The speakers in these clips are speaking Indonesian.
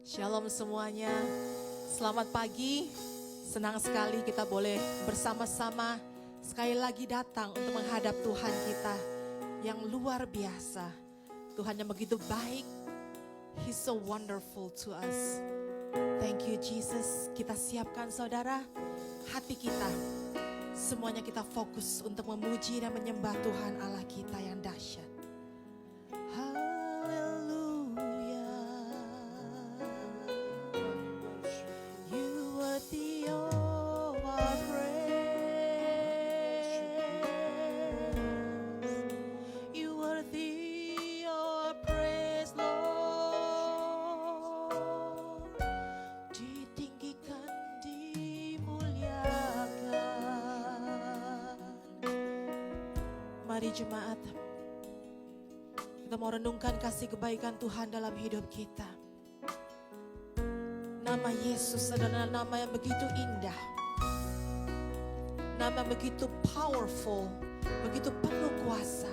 Shalom semuanya, selamat pagi. Senang sekali kita boleh bersama-sama sekali lagi datang untuk menghadap Tuhan kita yang luar biasa. Tuhan yang begitu baik, He's so wonderful to us. Thank you Jesus. Kita siapkan saudara, hati kita. Semuanya kita fokus untuk memuji dan menyembah Tuhan Allah kita yang dahsyat. Mari jemaat, kita mau renungkan kasih kebaikan Tuhan dalam hidup kita. Nama Yesus adalah nama yang begitu indah, nama begitu powerful, begitu penuh kuasa.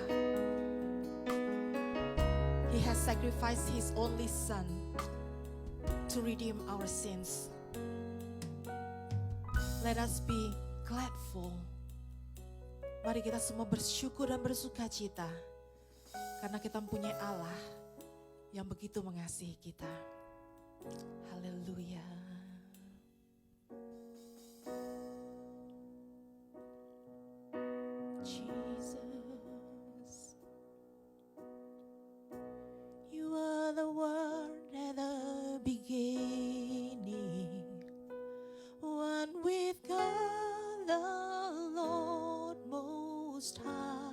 He has sacrificed His only Son to redeem our sins. Let us be gladful. Mari kita semua bersyukur dan bersuka cita karena kita mempunyai Allah yang begitu mengasihi kita. Haleluya. Jesus, You are the Word at the beginning, one with God the Lord Most High.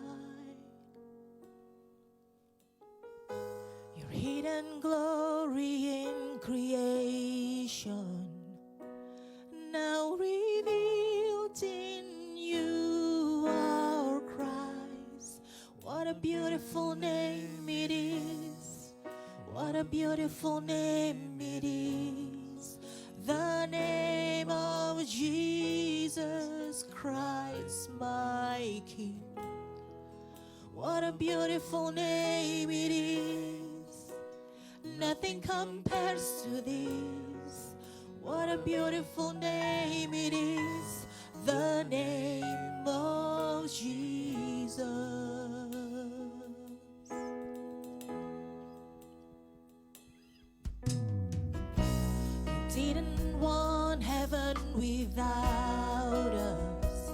Your hidden glory in creation, now revealed in You, our Christ. What a beautiful name it is. What a beautiful name it is. The name of Jesus Christ, my King. What a beautiful name it is. Nothing compares to this. What a beautiful name it is. The name of Jesus. You didn't want heaven without us,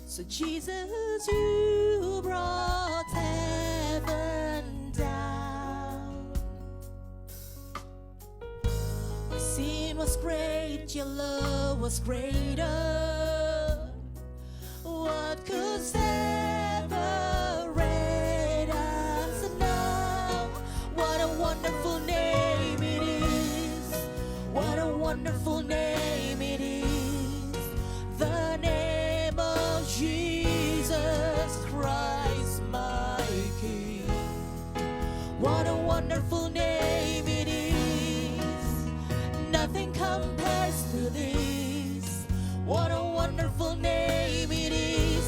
so Jesus, You brought heaven down. My sin was great, Your love was greater. What could separate us now? What a wonderful name it is. What a wonderful name it is. The name of Jesus Christ, my King. What a wonderful name it is. Nothing compares to this. What a wonderful name it is.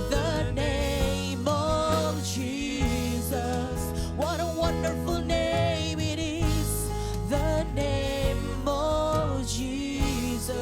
The name of Jesus. What a wonderful name it is. The name of Jesus.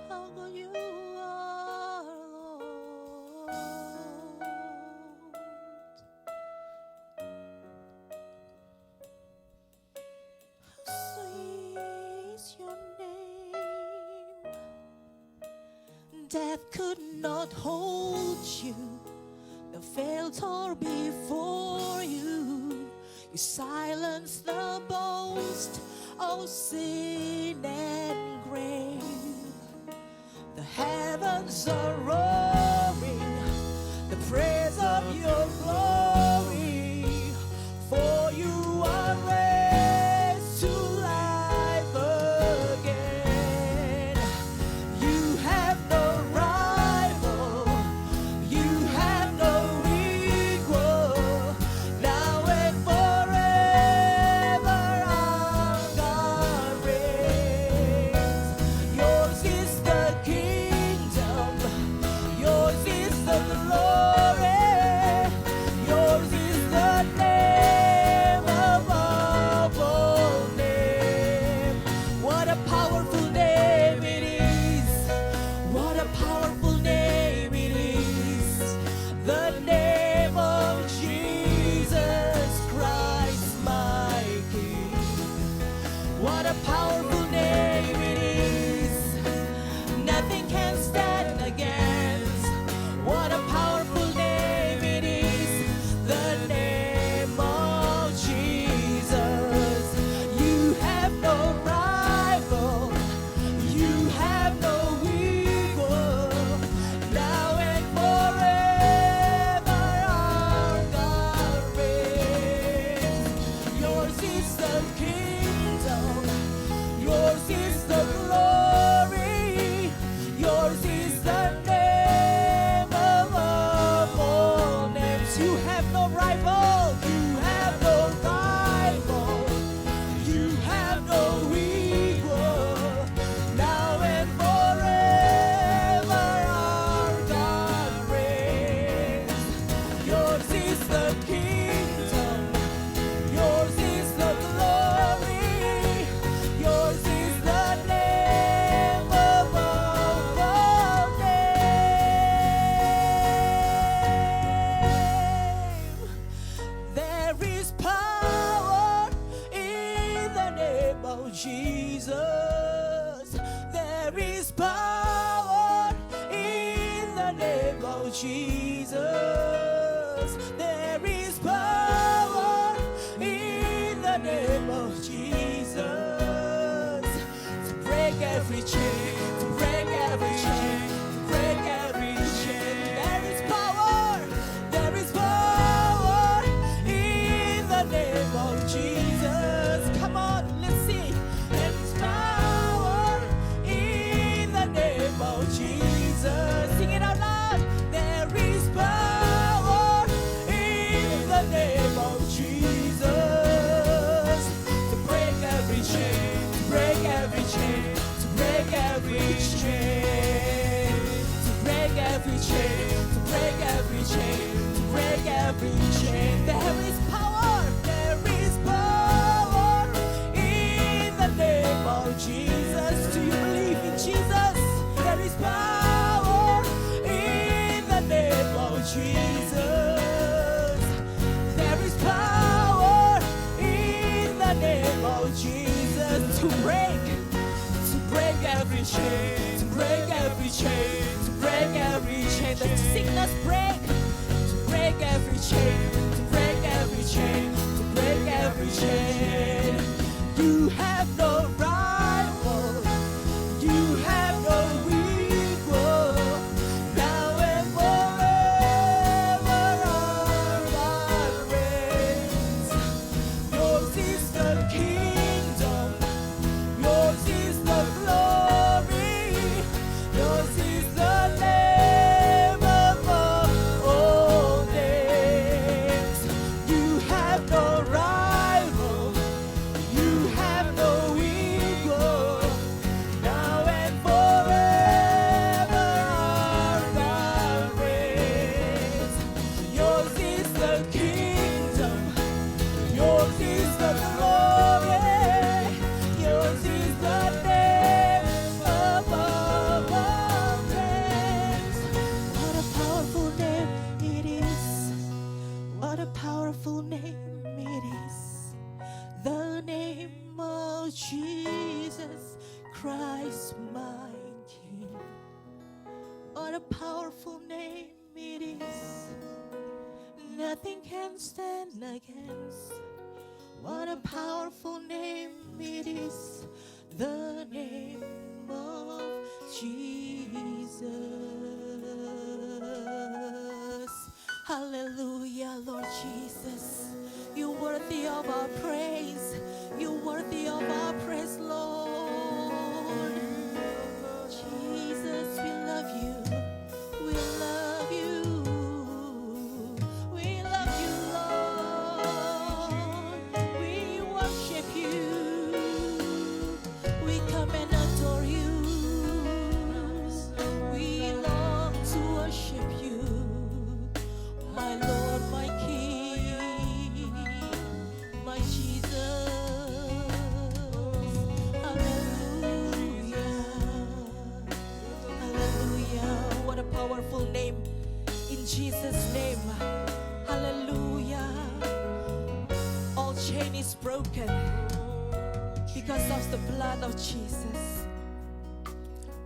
How good You are, Lord. How sweet is Your name. Death could not hold You. The veil tore before You. You silenced the boast of sin and grave. The heavens are roaring the praise of Your glory. For You are raised to life again. You have no rival. have no rival. You have no rival. You have no equal. Now and forever our God reigns. Yours is the kingdom. Yours is the glory. Yours is the name above all names. There is power in the name of Jesus. There is power in the name of Jesus. There is power in the name of Jesus. To break every chain, to break every chain, to break every chain. There is power in the name of Jesus. Come on, let's sing. There is power in the name of Jesus. Sing it out loud. There is power in the name of Jesus. To break every chain, to break every chain, to break every chain, to break every chain, to break every chain, to break every chain. There is power in the name of Jesus. Do you believe in Jesus? There is power in the name of Jesus. There is power in the name of Jesus to break every chain, to break every chain, to break every chain. The sickness break, to break every chain, to break every chain, to break every chain. You have no rival. You have no equal. Now and forever our God reigns. Yours is the kingdom. Yours is the glory. Yours is the name above all names. You have no rival. You have no equal. Now and forever our God reigns. Yours is the kingdom. Yours is the glory. Yours is the name above all names. What a powerful name it is. What a powerful name it is. The name of Jesus Christ, my King. What a powerful name it is. Nothing can stand against. What a powerful name it is. The name of Jesus. Hallelujah, Lord Jesus. You're worthy of our praise. You're worthy of our praise, Lord. Jesus, we love you. We love you. We love you, Lord. We worship you. We come and adore you. We long to worship you, my Lord, my King, my Jesus. Hallelujah. Hallelujah. What a powerful name. In Jesus' name. Hallelujah. All chain is broken because of the blood of Jesus.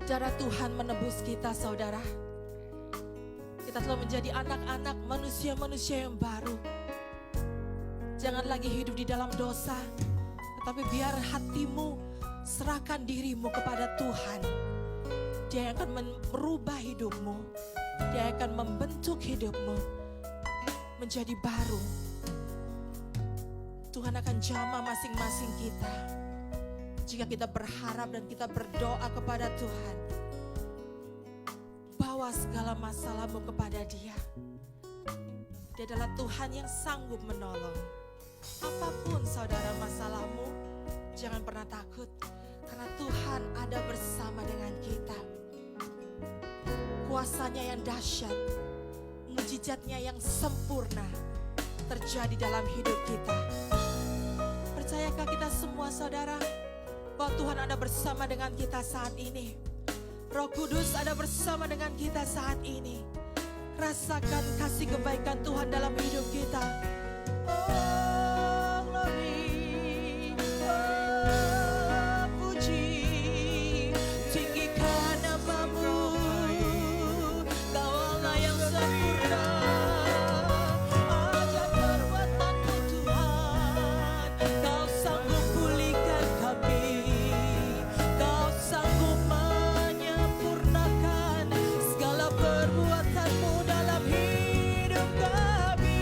Darah Tuhan menebus kita, saudara. Kita telah menjadi anak-anak, manusia-manusia yang baru. Jangan lagi hidup di dalam dosa, tetapi biar hatimu serahkan dirimu kepada Tuhan. Dia akan merubah hidupmu. Dia akan membentuk hidupmu menjadi baru. Tuhan akan jamah masing-masing kita. Jika kita berharap dan kita berdoa kepada Tuhan, bawa segala masalahmu kepada Dia. Dia adalah Tuhan yang sanggup menolong. Apapun saudara masalahmu, jangan pernah takut. Karena Tuhan ada bersama dengan kita. Kuasanya yang dahsyat, mujizatnya yang sempurna terjadi dalam hidup kita. Percayakah kita semua saudara, bahwa Tuhan ada bersama dengan kita saat ini. Roh Kudus ada bersama dengan kita saat ini. Rasakan kasih kebaikan Tuhan dalam hidup kita. Oh glory, oh puji, tinggikan namamu, Kau Allah yang sempurna. Ajar perbuatanmu Tuhan, Kau sanggup pulihkan kami, Kau sanggup menyempurnakan segala perbuatanmu dalam hidup kami.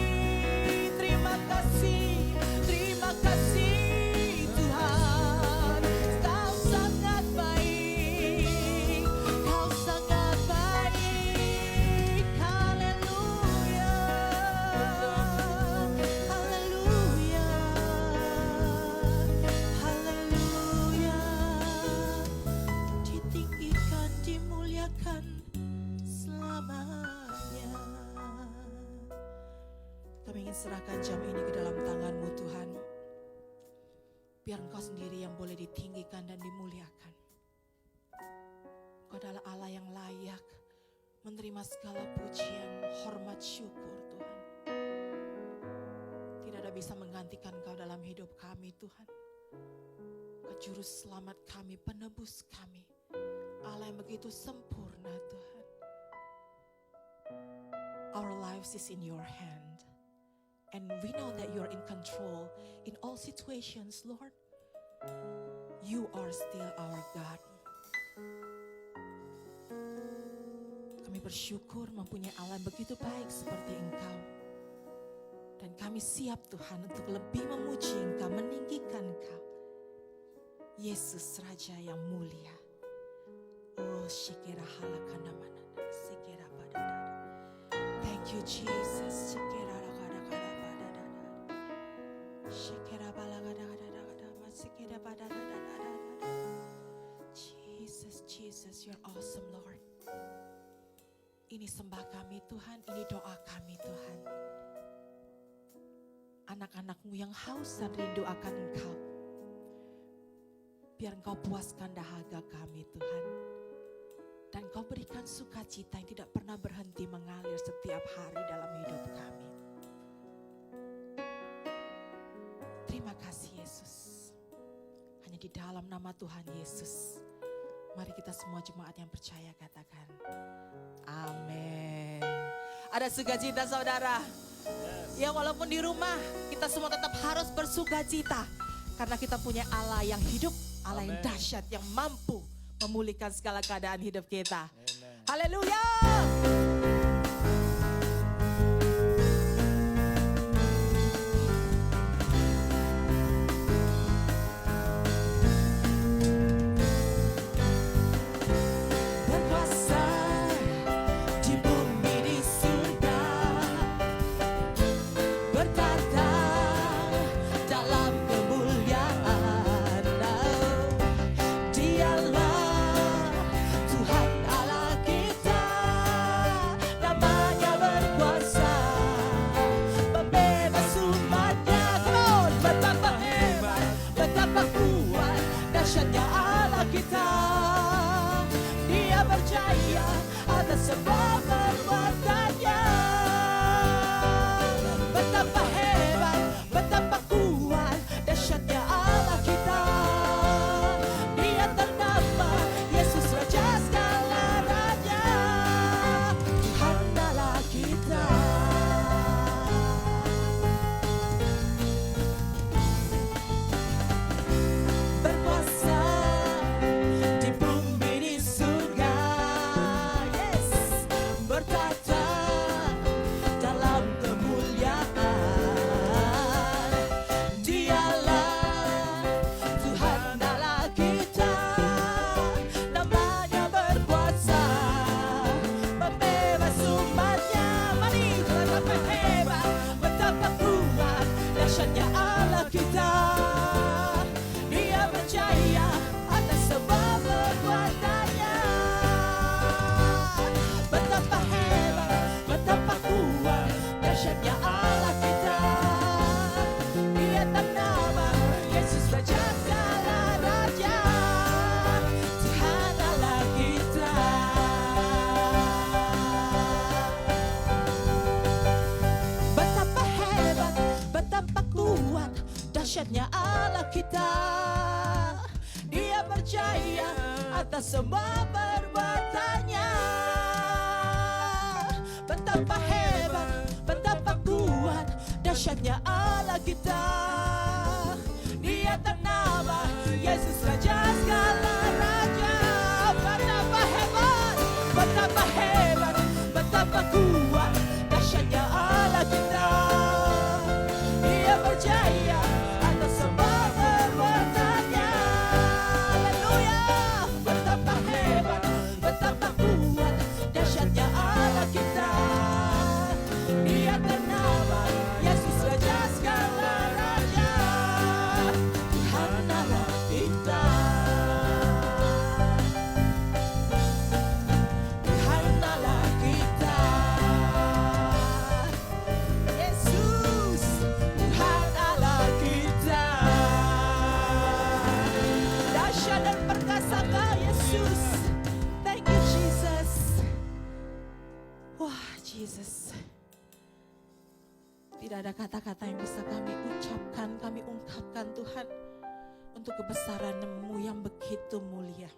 Terima kasih Tuhan. Kau sangat baik, Kau sangat baik. Haleluya, haleluya, haleluya. Ditinggikan, dimuliakan selamanya. Kami ingin serahkan jam ini ke dalam tangan-Mu Tuhan. Biar Engkau sendiri yang boleh ditinggikan dan dimuliakan. Engkau adalah Allah yang layak menerima segala pujian, hormat, syukur Tuhan. Tidak ada bisa menggantikan Engkau dalam hidup kami Tuhan. Engkau juru selamat kami, penebus kami. Allah yang begitu sempurna Tuhan. Our lives is in your hand. And we know that you're in control in all situations, Lord. You are still our God. Kami bersyukur mempunyai Allah yang begitu baik seperti Engkau. Dan kami siap Tuhan untuk lebih memuji Engkau, meninggikan Engkau. Yesus Raja yang mulia. Oh, shikira halakana manana, sikira padadada. Thank you Jesus. Shikira rakada kada padadada. Shikira balagadadada, masikira padadada. Jesus, you're awesome Lord. Ini sembah kami Tuhan, ini doa kami Tuhan. Anak-anak-Mu yang haus dan rindu akan Engkau. Biar Engkau puaskan dahaga kami Tuhan. Dan Kau berikan sukacita yang tidak pernah berhenti mengalir setiap hari dalam hidup kami. Terima kasih Yesus. Hanya di dalam nama Tuhan Yesus. Mari kita semua jemaat yang percaya katakan amin. Ada sukacita saudara. Ya walaupun di rumah kita semua tetap harus bersukacita. Karena kita punya Allah yang hidup, Allah yang dahsyat, yang mampu memulihkan segala keadaan hidup kita. Haleluya. Berkuasa di bumi di surga, bertata dalam kemuliaan. Dialah Tuhan Allah kita, namanya berkuasa, membebas umatnya. Come on, betapa hebat, betapa kuat, dahsyatnya Allah kita. Dia berjaya atas semua perbuatannya. Betapa hebat, betapa kuat, dahsyatnya Allah kita. Dia ternama Yesus Raja segala raja. Tuhan Allah kita. Berkuasa di bumi di surga. Yes. dahsyatnya Allah kita. Dia percaya atas semua perbuatannya. Betapa hebat, betapa kuat, dahsyatnya Allah kita. Dia ternama Yesus Raja segala raja. Betapa hebat, betapa hebat, betapa kuat, dahsyatnya Allah kita. Dia percaya atas semua perbuatannya. Haleluya. Betapa hebat, betapa kuat, dahsyatnya Allah kita. Dia ternama Yesus Raja segala raja. Tuhan Allah kita. Tuhan Allah kita. Yesus, Tuhan Allah kita. Dahsyat dan perkasa Kau Yesus. Thank you Jesus. Wah Jesus. Tidak ada kata-kata yang bisa kami ucapkan, kami ungkapkan Tuhan, untuk kebesaran-Mu yang begitu mulia.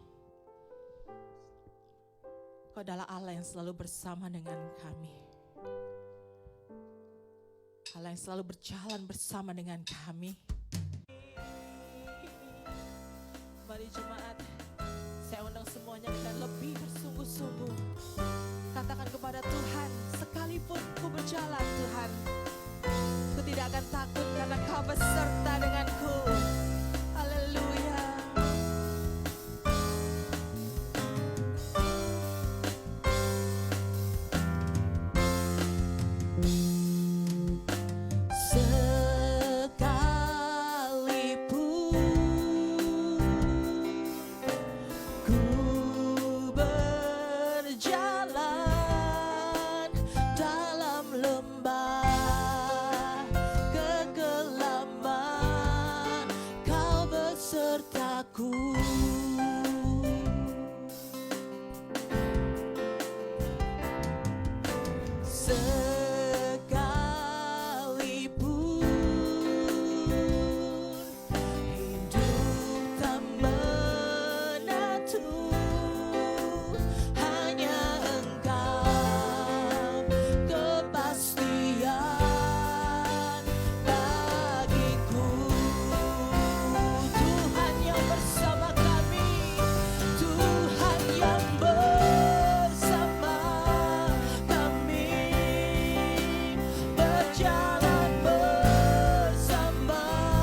Kau adalah Allah yang selalu bersama dengan kami. Allah yang selalu berjalan bersama dengan kami. Mari jemaat, saya undang semuanya dengan lebih bersungguh-sungguh. Katakan kepada Tuhan, sekalipun ku berjalan Tuhan, ku tidak akan takut karena Kau beserta denganku. Haleluya. Sekalipun ku berjalan dalam lembah kegelapan, Kau besertaku. Sekalipun hidup tak menentu, hanya Engkau kepastian bagiku. Tuhan yang bersama kami, Tuhan yang bersama kami, berjalan bersama kami.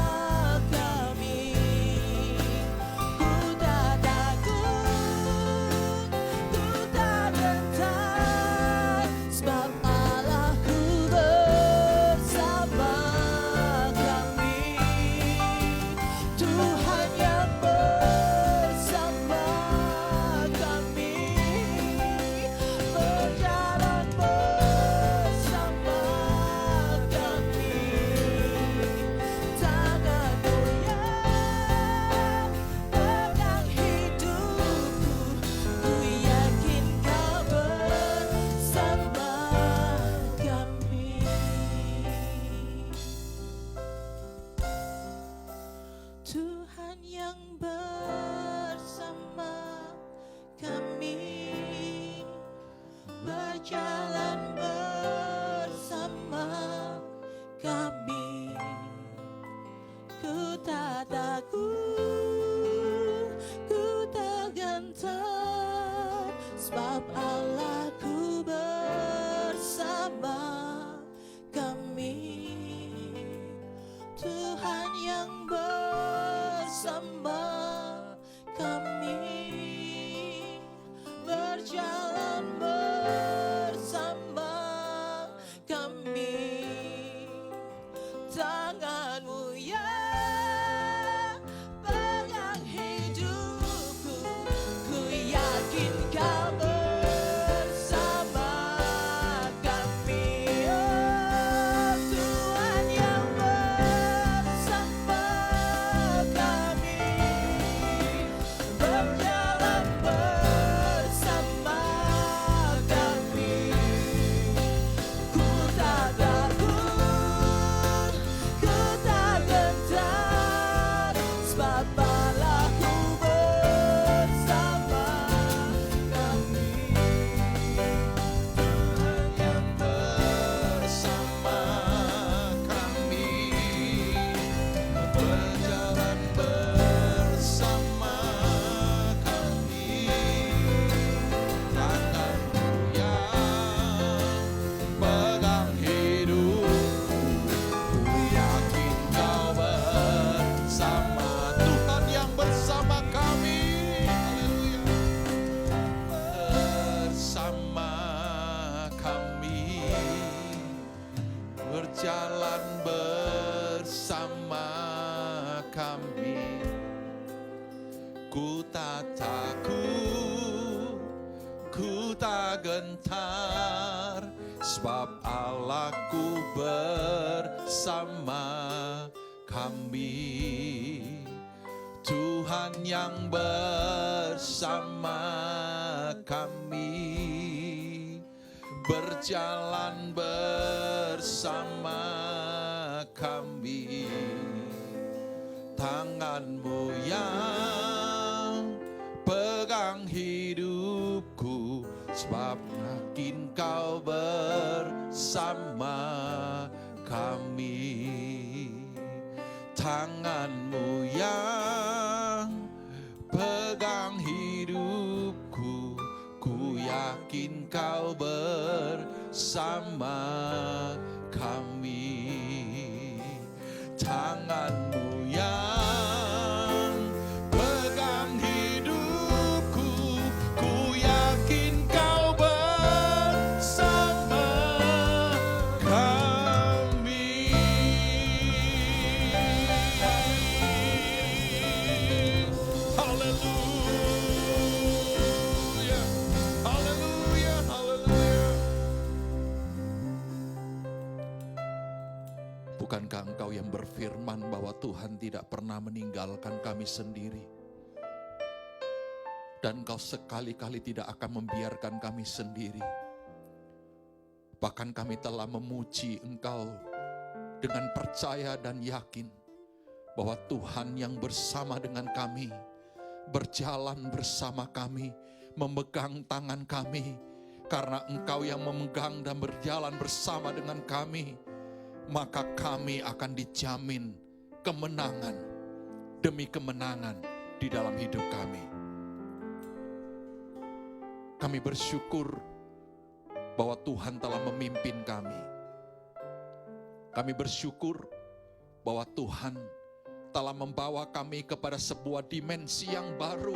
Ku tak takut, ku tak gentar, sebab Allahku bersama kami. Tuhan yang bersama kami, berjalan bersama kami. Tangan-Mu yang pegang hidupku, ku yakin Kau bersama kami. Tuhan yang bersama kami, berjalan bersama kami. Ku tak takut, ku tak gentar, sebab Allahku bersama kami. Tuhan yang bersama kami, berjalan bersama kami. Tangan-Mu yang pegang hidupku, ku yakin Kau bersama kami. Oh, Tuhan yang bersama kami, berjalan bersama kami. Ku tak takut, ku Ku tak takut, ku tak gentar, sebab Allahku bersama kami. Tuhan yang bersama kami, berjalan bersama kami. Tangan-Mu yang pegang hidupku, sebab makin Kau bersama kami. Tangan-Mu yang pegang hidupku, ku yakin Kau bersama kami. Tangan-Mu yang pegang hidupku, ku yakin Kau bersama kami. Haleluya, haleluya, haleluya. Bukankah Engkau yang berfirman bahwa Tuhan tidak pernah meninggalkan kami sendiri? Dan Engkau sekali-kali tidak akan membiarkan kami sendiri. Bahkan kami telah memuji Engkau dengan percaya dan yakin bahwa Tuhan yang bersama dengan kami, berjalan bersama kami, memegang tangan kami. Karena Engkau yang memegang dan berjalan bersama dengan kami, maka kami akan dijamin kemenangan demi kemenangan di dalam hidup kami. Kami bersyukur bahwa Tuhan telah memimpin kami. Kami bersyukur bahwa Tuhan telah membawa kami kepada sebuah dimensi yang baru,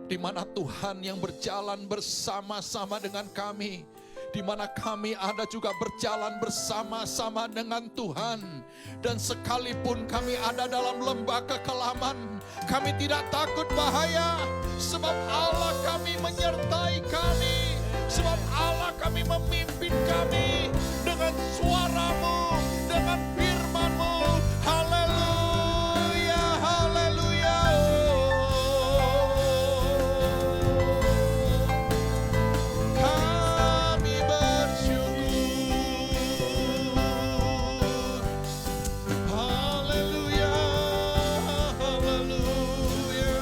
di mana Tuhan yang berjalan bersama-sama dengan kami, di mana kami ada juga berjalan bersama-sama dengan Tuhan. Dan sekalipun kami ada dalam lembah kekelaman, kami tidak takut bahaya, sebab Allah kami menyertai kami, sebab Allah kami memimpin kami dengan suara-Mu, dengan firman-Mu. Haleluya, haleluya. Kami bersyukur. Haleluya, haleluya.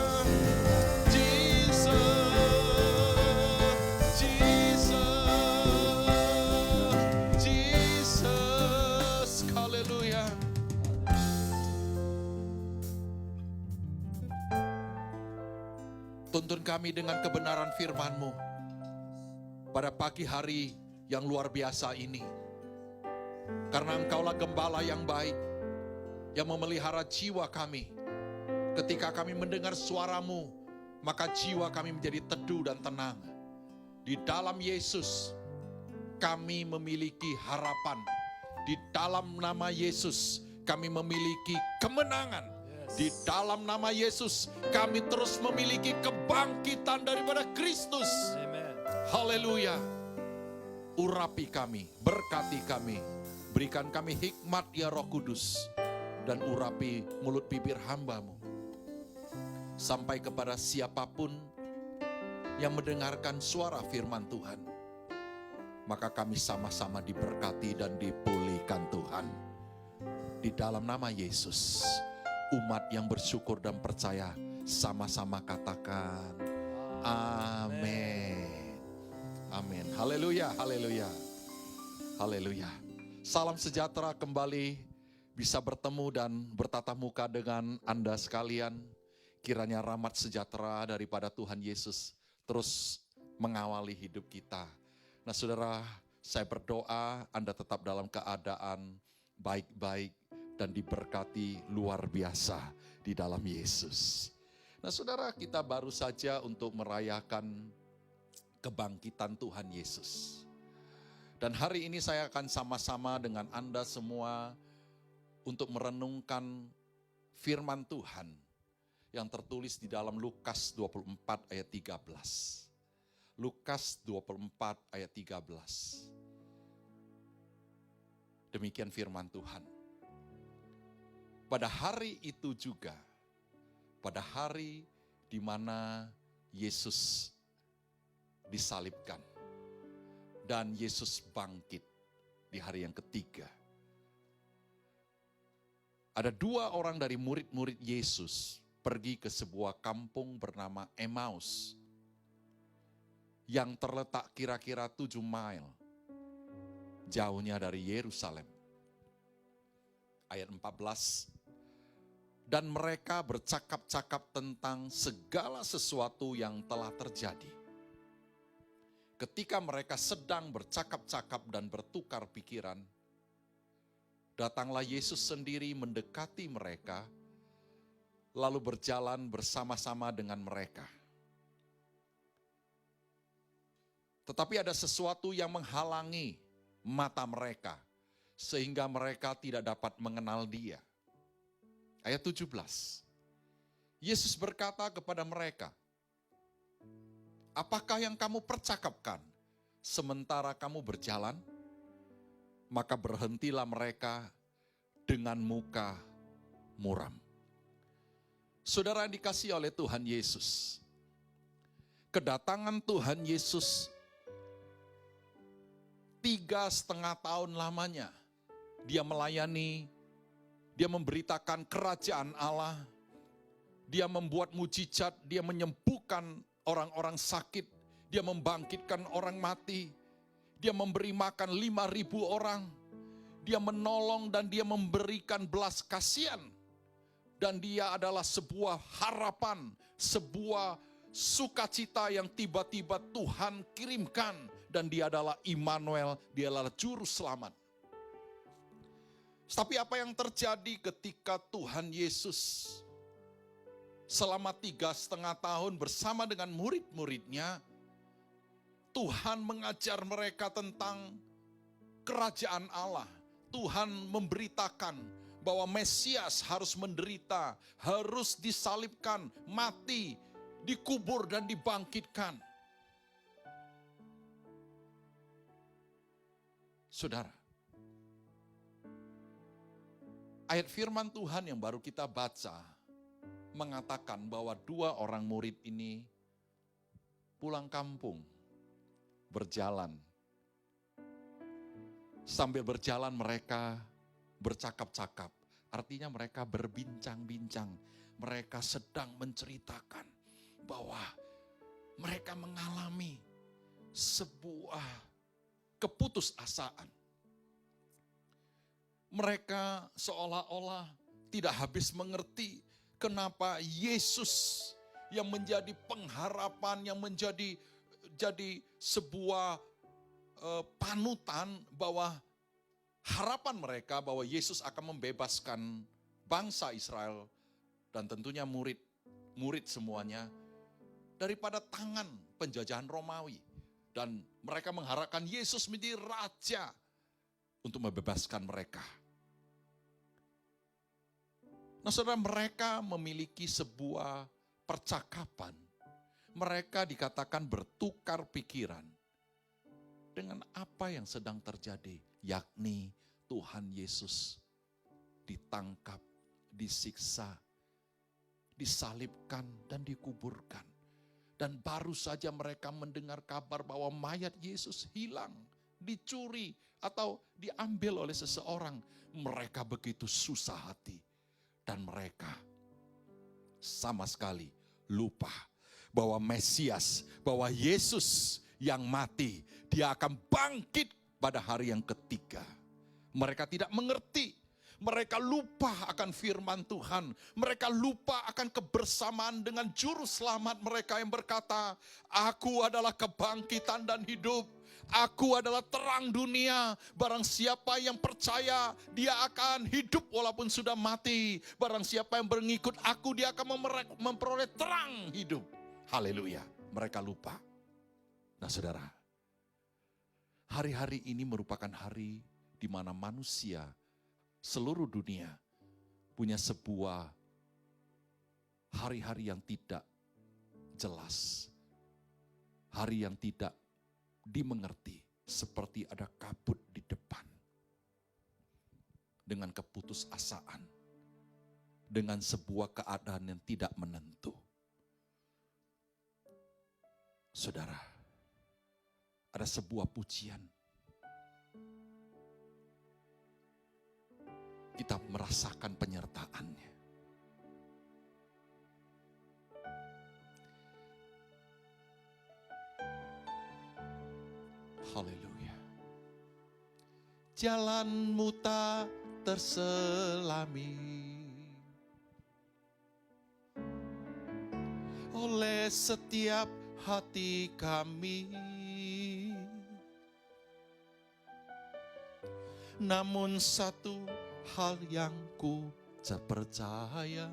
Jesus, Jesus, Jesus. Haleluya. Tuntun kami dengan kebenaran firman-Mu pada pagi hari yang luar biasa ini. Karena Engkaulah gembala yang baik, yang memelihara jiwa kami. Ketika kami mendengar suara-Mu, maka jiwa kami menjadi teduh dan tenang. Di dalam Yesus, kami memiliki harapan. Di dalam nama Yesus, kami memiliki kemenangan. Di dalam nama Yesus, kami terus memiliki kebangkitan daripada Kristus. Haleluya. Urapi kami, berkati kami, berikan kami hikmat ya Roh Kudus, dan urapi mulut bibir hamba-Mu, sampai kepada siapapun yang mendengarkan suara firman Tuhan, maka kami sama-sama diberkati dan dipulihkan Tuhan. Di dalam nama Yesus, umat yang bersyukur dan percaya sama-sama katakan amin. Amin. Haleluya, haleluya, haleluya. Salam sejahtera, kembali bisa bertemu dan bertatap muka dengan Anda sekalian. Kiranya rahmat sejahtera daripada Tuhan Yesus terus mengawali hidup kita. Nah saudara, saya berdoa Anda tetap dalam keadaan baik-baik dan diberkati luar biasa di dalam Yesus. Nah saudara, kita baru saja untuk merayakan kebangkitan Tuhan Yesus. Dan hari ini saya akan sama-sama dengan Anda semua untuk merenungkan firman Tuhan yang tertulis di dalam Lukas 24 ayat 13. Lukas 24 ayat 13. Demikian firman Tuhan. Pada hari itu juga, pada hari di mana Yesus disalibkan dan Yesus bangkit di hari yang ketiga. Ada 2 orang dari murid-murid Yesus pergi ke sebuah kampung bernama Emmaus yang terletak kira-kira 7 mile jauhnya dari Yerusalem. Ayat 14. Dan mereka bercakap-cakap tentang segala sesuatu yang telah terjadi. Ketika mereka sedang bercakap-cakap dan bertukar pikiran, datanglah Yesus sendiri mendekati mereka, lalu berjalan bersama-sama dengan mereka. Tetapi ada sesuatu yang menghalangi mata mereka, sehingga mereka tidak dapat mengenal Dia. Ayat 17. Yesus berkata kepada mereka, apakah yang kamu percakapkan sementara kamu berjalan? Maka berhentilah mereka dengan muka muram. Saudara yang dikasihi oleh Tuhan Yesus, kedatangan Tuhan Yesus 3,5 tahun lamanya Dia melayani, Dia memberitakan kerajaan Allah, Dia membuat mujizat, Dia menyembuhkan orang-orang sakit, Dia membangkitkan orang mati, Dia memberi makan 5.000 orang, Dia menolong dan Dia memberikan belas kasihan. Dan Dia adalah sebuah harapan, sebuah sukacita yang tiba-tiba Tuhan kirimkan. Dan Dia adalah Immanuel, Dia adalah juru selamat. Tapi apa yang terjadi ketika Tuhan Yesus selama 3,5 tahun bersama dengan murid-muridnya, Tuhan mengajar mereka tentang kerajaan Allah. Tuhan memberitakan bahwa Mesias harus menderita, harus disalibkan, mati, dikubur dan dibangkitkan. Saudara, ayat firman Tuhan yang baru kita baca mengatakan bahwa 2 orang murid ini pulang kampung, berjalan. Sambil berjalan mereka bercakap-cakap, artinya mereka berbincang-bincang. Mereka sedang menceritakan bahwa mereka mengalami sebuah keputusasaan. Mereka seolah-olah tidak habis mengerti kenapa Yesus yang menjadi pengharapan, yang menjadi sebuah panutan, bahwa harapan mereka bahwa Yesus akan membebaskan bangsa Israel dan tentunya murid semuanya daripada tangan penjajahan Romawi. Dan mereka mengharapkan Yesus menjadi raja untuk membebaskan mereka. Nah, saudara, mereka memiliki sebuah percakapan. Mereka dikatakan bertukar pikiran dengan apa yang sedang terjadi, yakni Tuhan Yesus ditangkap, disiksa, disalibkan dan dikuburkan. Dan baru saja mereka mendengar kabar bahwa mayat Yesus hilang, dicuri atau diambil oleh seseorang. Mereka begitu susah hati. Dan mereka sama sekali lupa bahwa Mesias, bahwa Yesus yang mati, Dia akan bangkit pada hari yang ketiga. Mereka tidak mengerti. Mereka lupa akan firman Tuhan. Mereka lupa akan kebersamaan dengan juru selamat mereka yang berkata, aku adalah kebangkitan dan hidup. Aku adalah terang dunia. Barang siapa yang percaya, dia akan hidup walaupun sudah mati. Barang siapa yang mengikut aku, dia akan memperoleh terang hidup. Haleluya. Mereka lupa. Nah, saudara, hari-hari ini merupakan hari di mana manusia seluruh dunia punya sebuah hari-hari yang tidak jelas, hari yang tidak dimengerti, seperti ada kabut di depan. Dengan keputusasaan, dengan sebuah keadaan yang tidak menentu. Saudara, ada sebuah pujian. Kita merasakan penyertaannya. Haleluya. Jalanmu tak terselami oleh setiap hati kami. Namun satu hal yang ku percaya,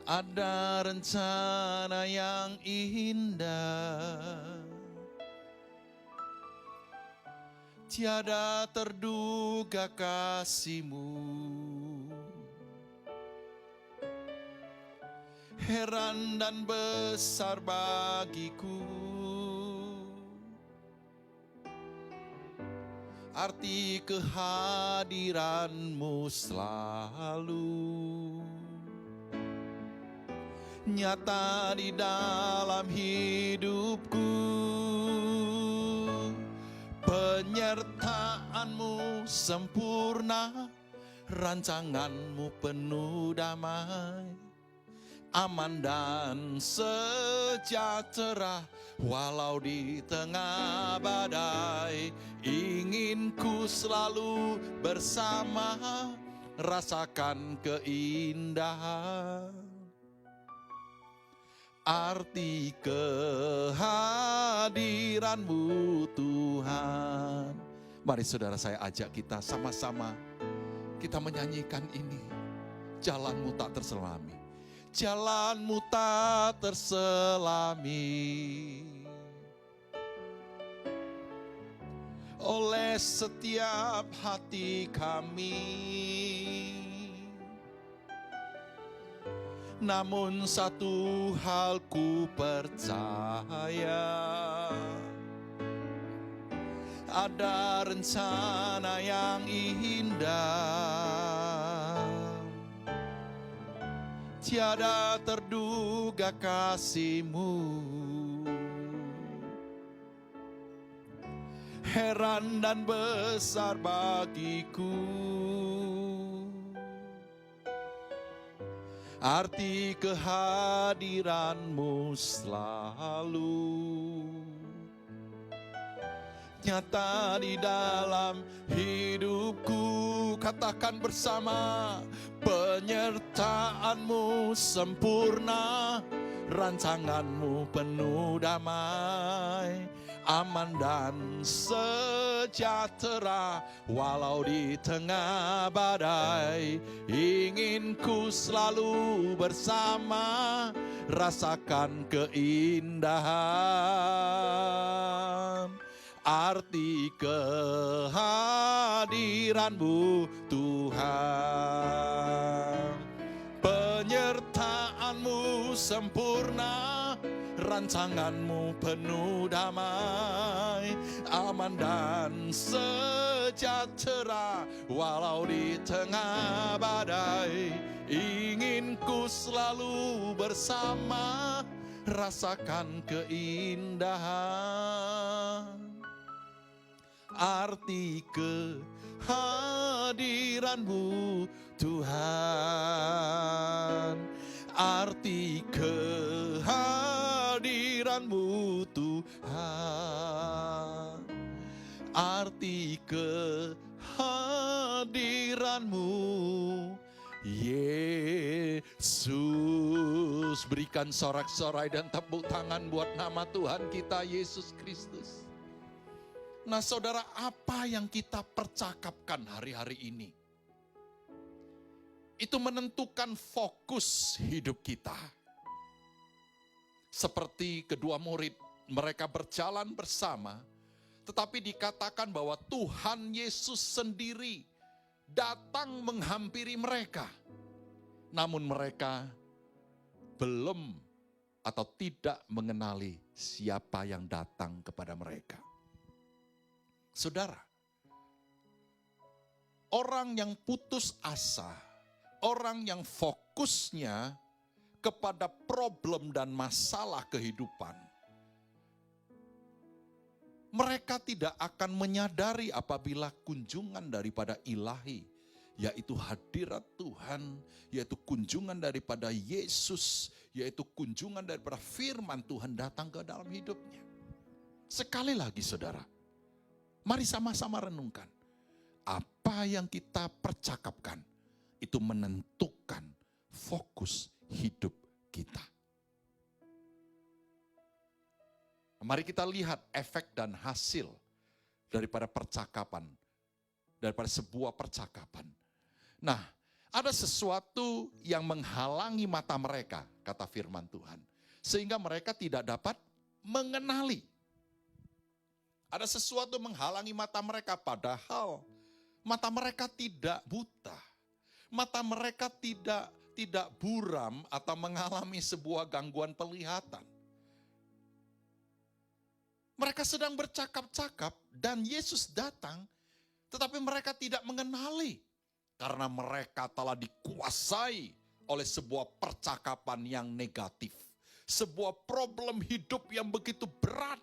ada rencana yang indah, tiada terduga kasih-Mu. Heran dan besar bagiku arti kehadiran-Mu selalu nyata di dalam hidupku. Penyertaan-Mu sempurna, rancangan-Mu penuh damai, aman dan sejahtera walau di tengah badai. Ingin ku selalu bersama, rasakan keindahan arti kehadiran-Mu Tuhan. Mari saudara, saya ajak kita sama-sama kita menyanyikan ini. Jalan-Mu tak terselami, jalan-Mu tak terselami oleh setiap hati kami. Namun satu hal ku percaya, ada rencana yang indah, tiada terduga kasih-Mu. Heran dan besar bagiku arti kehadiran-Mu selalu nyata di dalam hidupku. Katakan bersama, penyertaan-Mu sempurna, rancangan-Mu penuh damai, aman dan sejahtera walau di tengah badai. Ingin ku selalu bersama, rasakan keindahan arti kehadiran-Mu Tuhan. Penyertaan-Mu sempurna, rancangan-Mu penuh damai, aman dan sejahtera walau di tengah badai. Ingin ku selalu bersama, rasakan keindahan arti kehadiran-Mu Tuhan. Arti kehadiran-Mu Tuhan, arti kehadiran-Mu Yesus. Berikan sorak-sorai dan tepuk tangan buat nama Tuhan kita Yesus Kristus. Nah saudara, apa yang kita percakapkan hari-hari ini, itu menentukan fokus hidup kita. Seperti kedua murid, mereka berjalan bersama, tetapi dikatakan bahwa Tuhan Yesus sendiri datang menghampiri mereka. namun mereka belum atau tidak mengenali siapa yang datang kepada mereka. Saudara, orang yang putus asa, orang yang fokusnya kepada problem dan masalah kehidupan, mereka tidak akan menyadari apabila kunjungan daripada ilahi, yaitu hadirat Tuhan, yaitu kunjungan daripada Yesus, yaitu kunjungan daripada firman Tuhan datang ke dalam hidupnya. Sekali lagi saudara, mari sama-sama renungkan. Apa yang kita percakapkan itu menentukan fokus hidup kita. Mari kita lihat efek dan hasil daripada percakapan, daripada sebuah percakapan. Nah, ada sesuatu yang menghalangi mata mereka, kata firman Tuhan, sehingga mereka tidak dapat mengenali. Ada sesuatu menghalangi mata mereka, padahal mata mereka tidak buta. Mata mereka tidak buram atau mengalami sebuah gangguan penglihatan. Mereka sedang bercakap-cakap dan Yesus datang, tetapi mereka tidak mengenali. Karena mereka telah dikuasai oleh sebuah percakapan yang negatif. Sebuah problem hidup yang begitu berat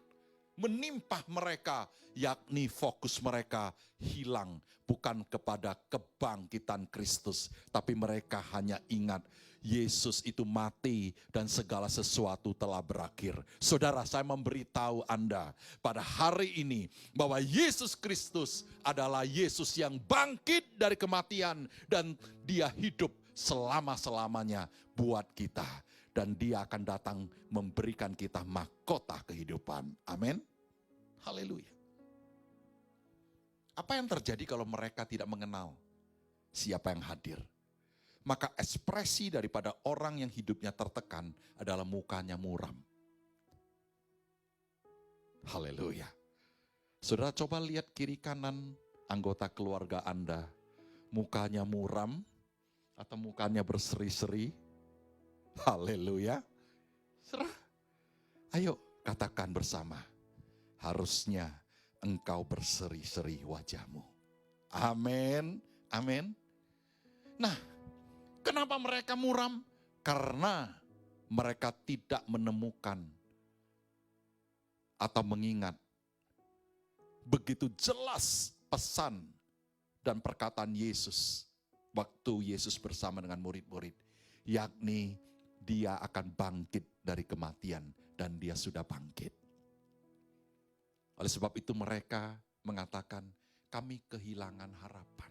menimpa mereka, yakni fokus mereka hilang bukan kepada kebangkitan Kristus, tapi mereka hanya ingat Yesus itu mati dan segala sesuatu telah berakhir. Saudara, saya memberitahu Anda pada hari ini bahwa Yesus Kristus adalah Yesus yang bangkit dari kematian dan Dia hidup selama-selamanya buat kita. Dan Dia akan datang memberikan kita mahkota kehidupan. Amin. Haleluya. Apa yang terjadi kalau mereka tidak mengenal siapa yang hadir? Maka ekspresi daripada orang yang hidupnya tertekan adalah mukanya muram. Haleluya. Saudara, coba lihat kiri kanan anggota keluarga Anda. Mukanya muram atau mukanya berseri-seri? Haleluya. Serah. Ayo katakan bersama. Harusnya engkau berseri-seri wajahmu. Amin. Amin. Nah, kenapa mereka muram? Karena mereka tidak menemukan atau mengingat begitu jelas pesan dan perkataan Yesus waktu Yesus bersama dengan murid-murid, yakni Dia akan bangkit dari kematian dan Dia sudah bangkit. Oleh sebab itu mereka mengatakan, kami kehilangan harapan.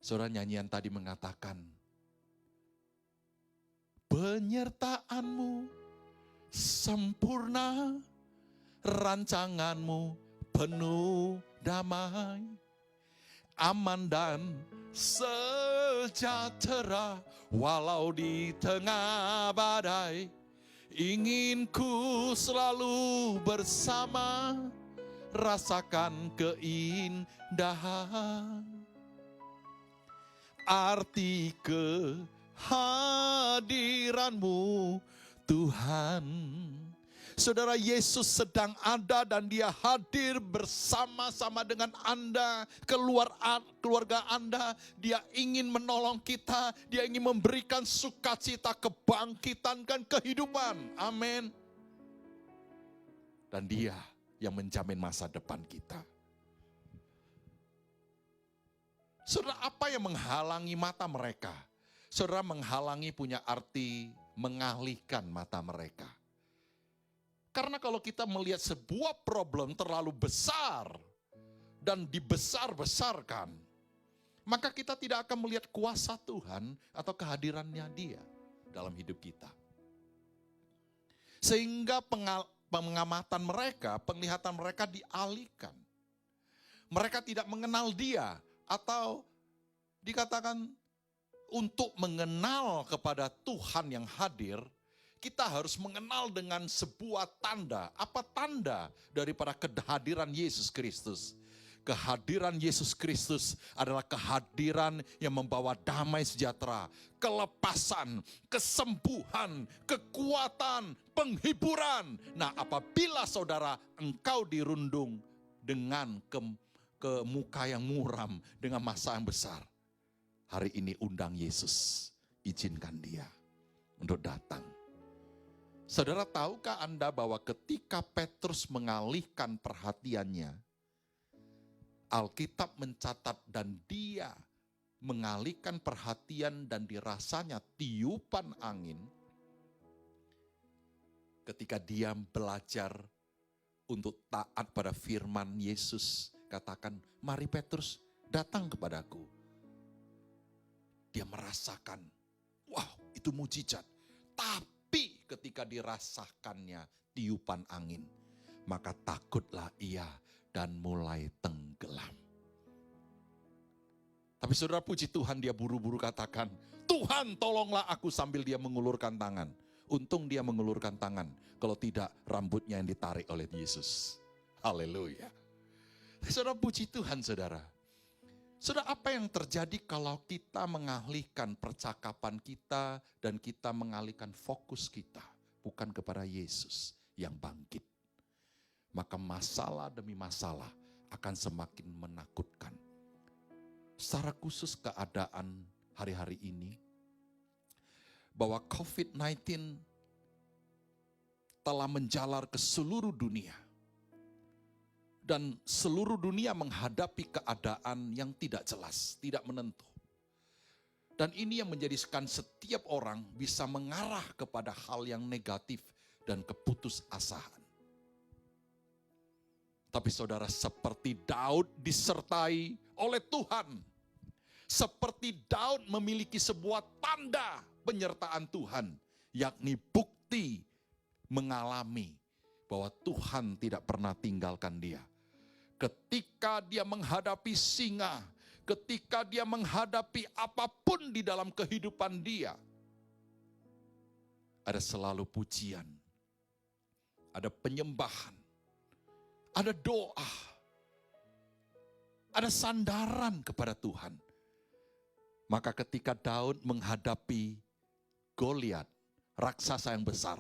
Saudara, nyanyian tadi mengatakan, penyertaanmu sempurna, rancanganmu penuh damai, aman dan sejahtera walau di tengah badai. Ingin ku selalu bersama, rasakan keindahan. Arti kehadiranmu Tuhan. Saudara, Yesus sedang ada dan Dia hadir bersama-sama dengan Anda, keluarga Anda. Dia ingin menolong kita, Dia ingin memberikan sukacita, kebangkitan, dan kehidupan. Amin. Dan Dia yang menjamin masa depan kita. Saudara, apa yang menghalangi mata mereka? Saudara, menghalangi punya arti mengalihkan mata mereka. Karena kalau kita melihat sebuah problem terlalu besar dan dibesar-besarkan, maka kita tidak akan melihat kuasa Tuhan atau kehadirannya Dia dalam hidup kita. Sehingga pengamatan mereka, penglihatan mereka dialihkan. Mereka tidak mengenal Dia, atau dikatakan untuk mengenal kepada Tuhan yang hadir, kita harus mengenal dengan sebuah tanda. Apa tanda daripada kehadiran Yesus Kristus? Kehadiran Yesus Kristus adalah kehadiran yang membawa damai sejahtera, kelepasan, kesembuhan, kekuatan, penghiburan. Nah, apabila saudara engkau dirundung dengan ke muka yang muram, dengan masa yang besar, hari ini undang Yesus, izinkan dia untuk datang. Saudara, tahukah Anda bahwa ketika Petrus mengalihkan perhatiannya, Alkitab mencatat dan dia mengalihkan perhatian dan dirasanya tiupan angin ketika dia belajar untuk taat pada firman Yesus. Katakan, mari Petrus datang kepadaku. Dia merasakan, wow, itu mujizat. Tapi ketika dirasakannya tiupan angin, maka takutlah ia dan mulai tenggelam. Tapi saudara, puji Tuhan, dia buru-buru katakan, Tuhan tolonglah aku, sambil dia mengulurkan tangan. Untung dia mengulurkan tangan, kalau tidak rambutnya yang ditarik oleh Yesus. Haleluya. Saudara, puji Tuhan saudara. Saudara, apa yang terjadi kalau kita mengalihkan percakapan kita dan kita mengalihkan fokus kita bukan kepada Yesus yang bangkit? Maka masalah demi masalah akan semakin menakutkan. Secara khusus keadaan hari-hari ini, bahwa COVID-19 telah menjalar ke seluruh dunia. Dan seluruh dunia menghadapi keadaan yang tidak jelas, tidak menentu. Dan ini yang menjadikan setiap orang bisa mengarah kepada hal yang negatif dan keputusasaan. Tapi saudara, seperti Daud disertai oleh Tuhan. Seperti Daud memiliki sebuah tanda penyertaan Tuhan. Yakni bukti mengalami bahwa Tuhan tidak pernah tinggalkan dia. Ketika dia menghadapi singa, ketika dia menghadapi apapun di dalam kehidupan dia, ada selalu pujian, ada penyembahan, ada doa, ada sandaran kepada Tuhan. Maka ketika Daud menghadapi Goliat, raksasa yang besar,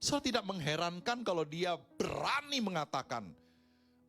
tidak mengherankan kalau dia berani mengatakan,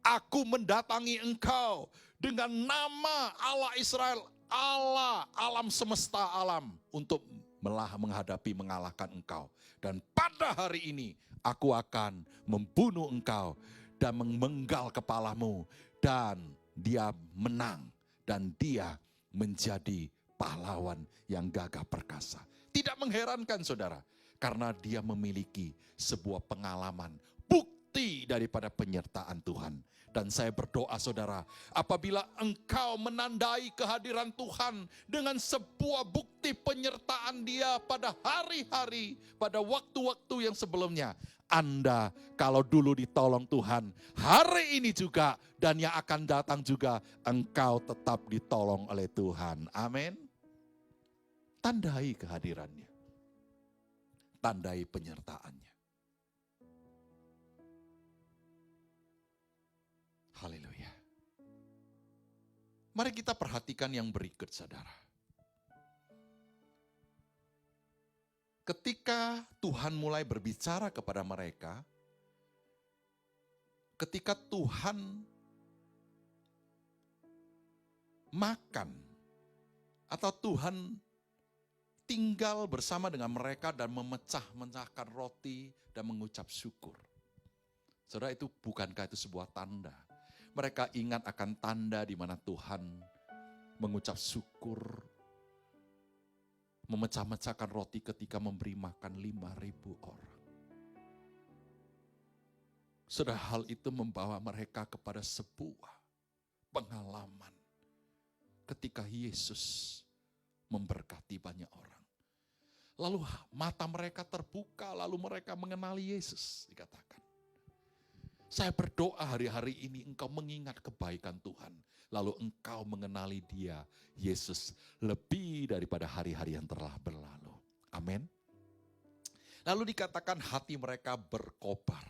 aku mendatangi engkau dengan nama Allah Israel, Allah alam semesta alam, untuk mengalahkan engkau. Dan pada hari ini aku akan membunuh engkau dan memenggal kepalamu, dan dia menang, dan dia menjadi pahlawan yang gagah perkasa. Tidak mengherankan saudara, karena dia memiliki sebuah pengalaman, bukti daripada penyertaan Tuhan. Dan saya berdoa saudara, apabila engkau menandai kehadiran Tuhan dengan sebuah bukti penyertaan dia pada hari-hari, pada waktu-waktu yang sebelumnya, Anda kalau dulu ditolong Tuhan, hari ini juga dan yang akan datang juga, engkau tetap ditolong oleh Tuhan. Amin. Tandai kehadirannya. Tandai penyertaannya. Haleluya. Mari kita perhatikan yang berikut saudara. Ketika Tuhan mulai berbicara kepada mereka, ketika Tuhan makan atau Tuhan tinggal bersama dengan mereka dan memecah-mecahkan roti dan mengucap syukur. Saudara, itu bukankah itu sebuah tanda? Mereka ingat akan tanda di mana Tuhan mengucap syukur, memecah-mecahkan roti ketika memberi makan 5.000 orang. Saudara, hal itu membawa mereka kepada sebuah pengalaman ketika Yesus memberkati banyak orang. Lalu mata mereka terbuka, lalu mereka mengenali Yesus, dikatakan. Saya berdoa hari-hari ini engkau mengingat kebaikan Tuhan. Lalu engkau mengenali dia, Yesus, lebih daripada hari-hari yang telah berlalu. Amin. Lalu dikatakan hati mereka berkobar.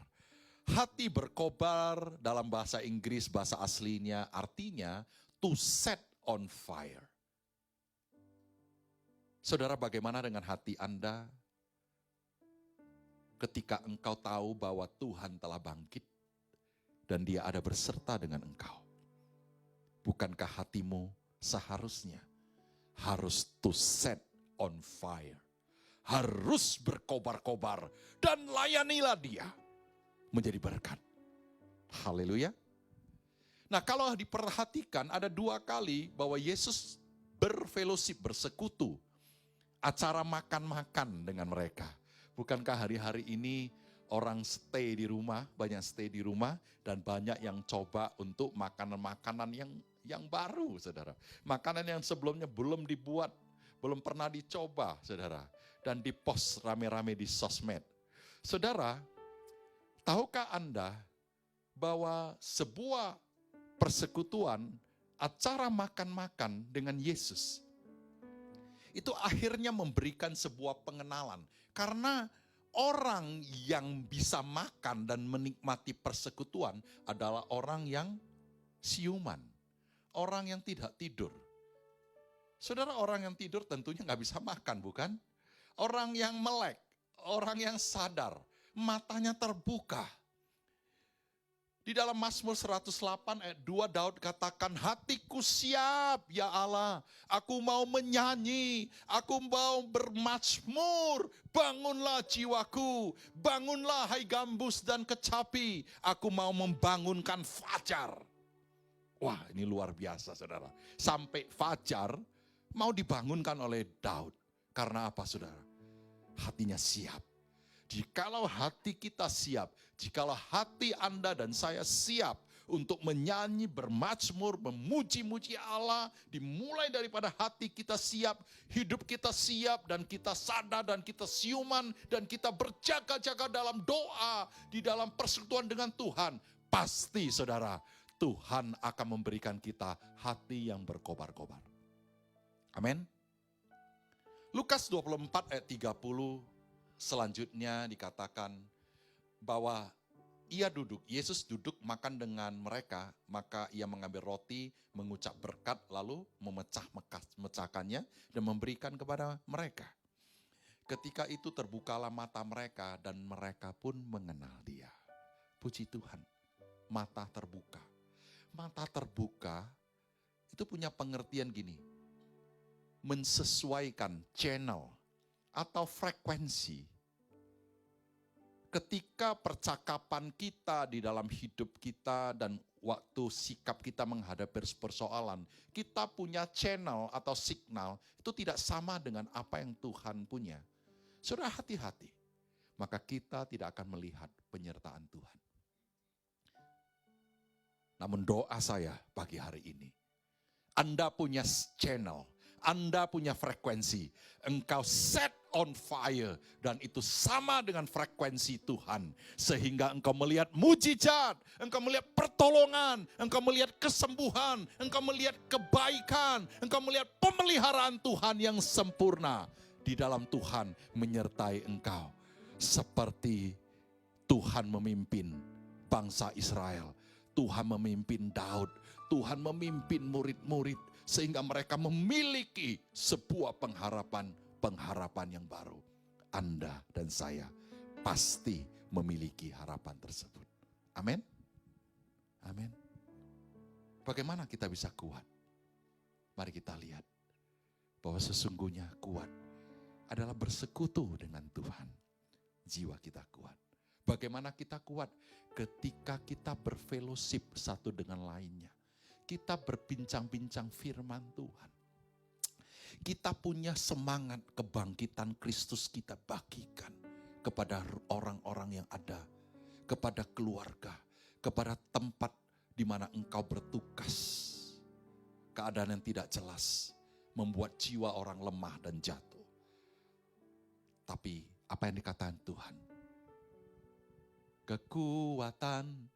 Hati berkobar dalam bahasa Inggris, bahasa aslinya artinya to set on fire. Saudara, bagaimana dengan hati Anda ketika engkau tahu bahwa Tuhan telah bangkit dan Dia ada berserta dengan engkau? Bukankah hatimu seharusnya harus to set on fire? Harus berkobar-kobar dan layanilah Dia menjadi berkat. Haleluya. Nah, kalau diperhatikan ada 2 kali bahwa Yesus berfellowship, bersekutu, acara makan-makan dengan mereka. Bukankah hari-hari ini orang stay di rumah, banyak stay di rumah, dan banyak yang coba untuk makanan-makanan yang baru, saudara. Makanan yang sebelumnya belum dibuat, belum pernah dicoba, saudara. Dan dipost rame-rame di sosmed. Saudara, tahukah Anda bahwa sebuah persekutuan, acara makan-makan dengan Yesus, itu akhirnya memberikan sebuah pengenalan. Karena orang yang bisa makan dan menikmati persekutuan adalah orang yang siuman. Orang yang tidak tidur. Saudara, orang yang tidur tentunya nggak bisa makan, bukan? Orang yang melek, orang yang sadar, matanya terbuka. Di dalam Mazmur 108 ayat 2 Daud katakan, hatiku siap ya Allah, aku mau menyanyi, aku mau bermazmur, bangunlah jiwaku, bangunlah hai gambus dan kecapi, aku mau membangunkan fajar. Wah, ini luar biasa, saudara. Sampai fajar mau dibangunkan oleh Daud. Karena apa, saudara? Hatinya siap. Jikalau hati kita siap, jikalau hati Anda dan saya siap untuk menyanyi, bermazmur, memuji-muji Allah, dimulai daripada hati kita siap, hidup kita siap, dan kita sadar, dan kita siuman, dan kita berjaga-jaga dalam doa, di dalam persekutuan dengan Tuhan, pasti saudara, Tuhan akan memberikan kita hati yang berkobar-kobar. Amin. Lukas 24 ayat 30 selanjutnya dikatakan bahwa Yesus duduk makan dengan mereka, maka ia mengambil roti, mengucap berkat, lalu memecahkannya dan memberikan kepada mereka. Ketika itu terbukalah mata mereka dan mereka pun mengenal Dia. Puji Tuhan, mata terbuka. Mata terbuka itu punya pengertian gini, mensesuaikan channel atau frekuensi. Ketika percakapan kita di dalam hidup kita dan waktu sikap kita menghadapi persoalan, kita punya channel atau signal, itu tidak sama dengan apa yang Tuhan punya. Saudara, hati-hati, maka kita tidak akan melihat penyertaan Tuhan. Namun doa saya pagi hari ini, Anda punya channel, Anda punya frekuensi, engkau set on fire, dan itu sama dengan frekuensi Tuhan. Sehingga engkau melihat mujizat, engkau melihat pertolongan, engkau melihat kesembuhan, engkau melihat kebaikan, engkau melihat pemeliharaan Tuhan yang sempurna. Di dalam Tuhan menyertai engkau. Seperti Tuhan memimpin bangsa Israel, Tuhan memimpin Daud, Tuhan memimpin murid-murid, sehingga mereka memiliki sebuah pengharapan yang baru. Anda dan saya pasti memiliki harapan tersebut. Amin. Amin. Bagaimana kita bisa kuat? Mari kita lihat bahwa sesungguhnya kuat adalah bersekutu dengan Tuhan. Jiwa kita kuat. Bagaimana kita kuat? Ketika kita berfellowship satu dengan lainnya. Kita berbincang-bincang firman Tuhan. Kita punya semangat kebangkitan Kristus, kita bagikan kepada orang-orang yang ada, kepada keluarga, kepada tempat di mana engkau bertugas. Keadaan yang tidak jelas membuat jiwa orang lemah dan jatuh. Tapi apa yang dikatakan Tuhan? Kekuatan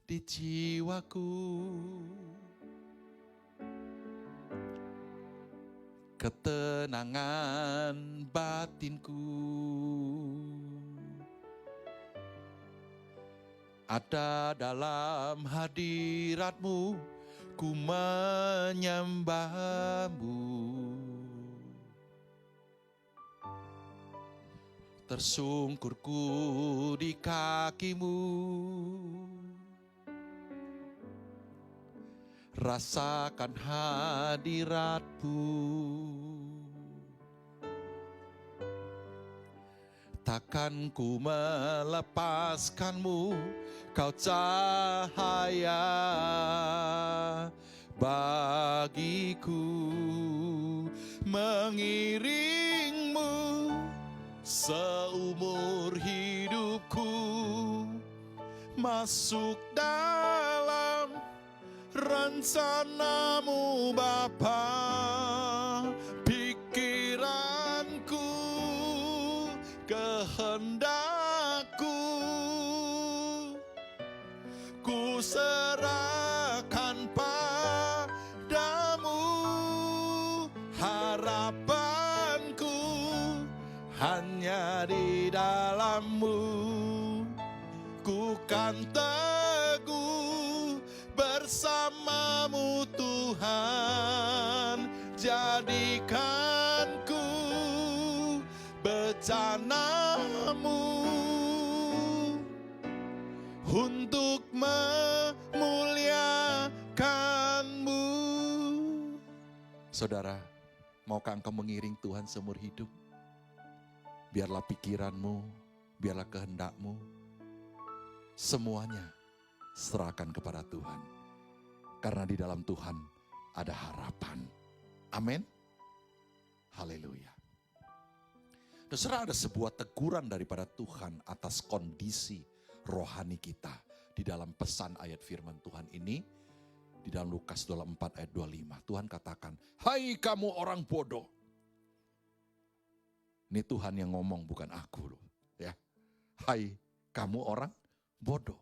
di jiwaku, ketenangan batinku, Ada dalam hadirat-Mu, ku menyembah-Mu. Tersungkurku di kaki-Mu, rasakan hadirat-Mu. Takkan ku melepaskan-Mu, Kau cahaya bagiku. Mengiring-Mu seumur hidupku, masuk dalam rencana-Mu Bapa. Pikiranku, kehendakku, ku serahkan padamu. Harapanku hanya di dalam-Mu. Ku kan teguh bersama-Mu Tuhan. Jadikanku bejana-Mu untuk memuliakan-Mu. Saudara, maukah engkau mengiring Tuhan seumur hidup? Biarlah pikiran-Mu, biarlah kehendak-Mu, semuanya serahkan kepada Tuhan. Karena di dalam Tuhan ada harapan. Amin. Haleluya. Saudara, ada sebuah teguran daripada Tuhan atas kondisi rohani kita di dalam pesan ayat firman Tuhan ini. Di dalam Lukas 24 ayat 25. Tuhan katakan, hai kamu orang bodoh. Ini Tuhan yang ngomong, bukan aku loh. Ya. Hai kamu orang bodoh.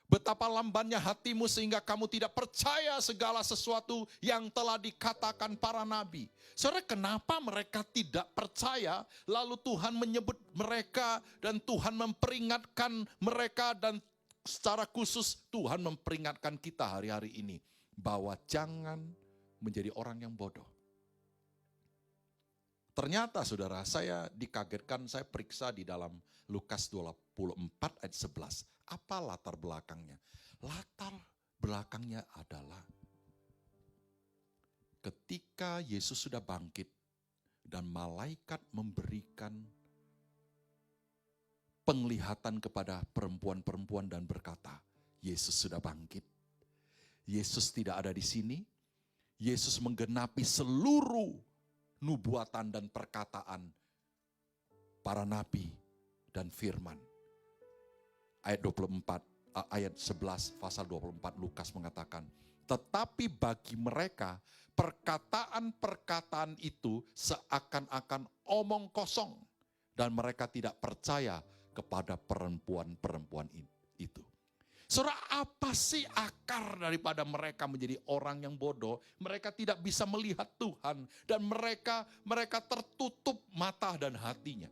Betapa lambannya hatimu sehingga kamu tidak percaya segala sesuatu yang telah dikatakan para nabi. Saudara, kenapa mereka tidak percaya? Lalu Tuhan menyebut mereka dan Tuhan memperingatkan mereka, dan secara khusus Tuhan memperingatkan kita hari-hari ini bahwa jangan menjadi orang yang bodoh. Ternyata saudara, saya dikagetkan, saya periksa di dalam Lukas 24 ayat 11. Apa latar belakangnya? Latar belakangnya adalah ketika Yesus sudah bangkit dan malaikat memberikan penglihatan kepada perempuan-perempuan dan berkata, Yesus sudah bangkit. Yesus tidak ada di sini. Yesus menggenapi seluruh nubuatan dan perkataan para nabi dan firman. Ayat 24, ayat 11, pasal 24 Lukas mengatakan, tetapi bagi mereka perkataan-perkataan itu seakan-akan omong kosong dan mereka tidak percaya kepada perempuan-perempuan itu. Saudara, apa sih akar daripada mereka menjadi orang yang bodoh? Mereka tidak bisa melihat Tuhan dan mereka tertutup mata dan hatinya.